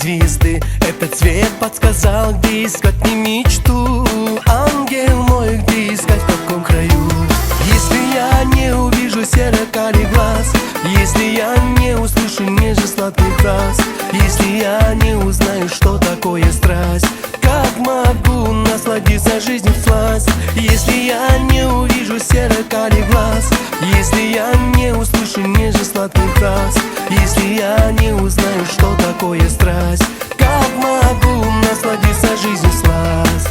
звезды. Этот цвет подсказал, где искать не мечту. Ангел мой, где искать, в каком краю? Если я не увижу серо-карий глаз, если я не услышу нежно-сладких фраз, если я не узнаю, что такое страсть, как могу насладиться жизнью всласть? Если я не увижу серо-карий глаз, если я не услышу нежно-сладких фраз, если я не узнаю, что такое страсть, как могу насладиться жизнью всласть?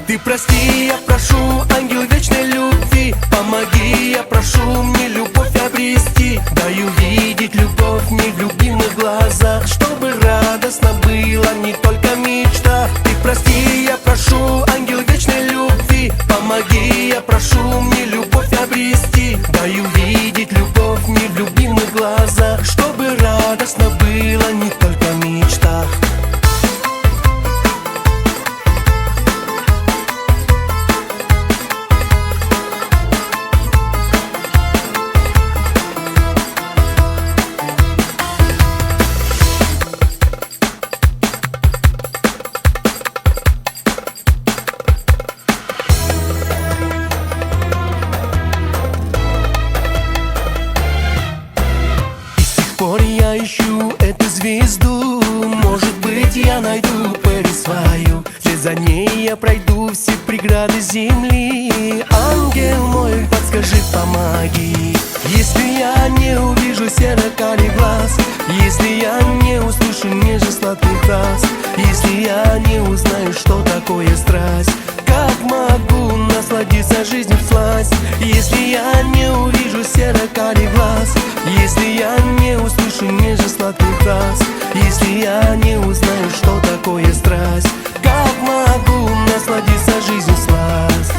Ты прости, я прошу, ангел вечной любви, помоги, я прошу, мне любовь обрести. Дай увидеть любовь мне в любимых глазах, чтобы радостно было не только мечта. Ты прости, я прошу, ангел вечной любви, помоги, я прошу, мне любовь обрести. Дай увидеть любовь мне в любимых глазах, чтобы радостно было не только в мечтах. Я ищу эту звезду, может быть, я найду Пэрис свою. Вслед за ней я пройду все преграды земли. Ангел мой, подскажи, помоги. Если я не увижу серо-карий глаз, если я не услышу нежно-сладких фраз, если я не узнаю, что такое страсть, как могу насладиться жизнью всласть? Если я не увижу серо-карий глаз, если я не услышу нежно-сладких фраз, если я не узнаю, что такое страсть, как могу насладиться жизнью всласть?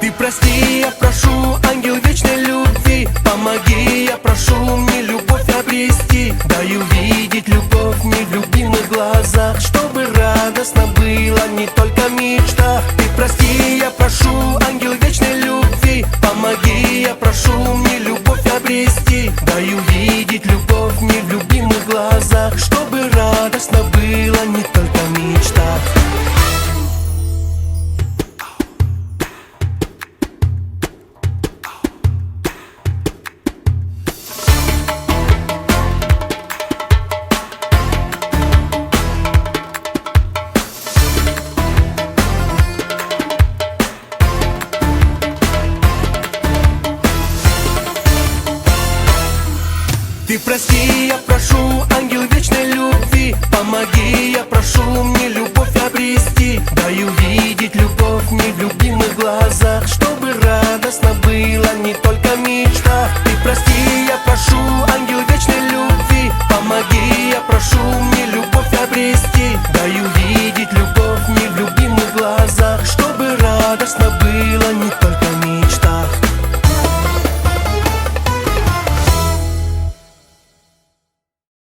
Ты прости, я прошу, ангел вечной любви, помоги, я прошу, мне любовь обрести. Дай увидеть любовь мне в любимых глазах, чтобы радостно было не только в мечтах. Ты прости, я прошу, ангел вечной любви, помоги, я прошу, мне любовь обрести. Дай увидеть любовь мне в любимых глазах, чтобы радостно было не только в мечтах. Ты прости, я прошу, ангел вечной любви, помоги, я прошу, мне любовь обрести. Дай увидеть любовь мне в любимых глазах, чтобы радостно было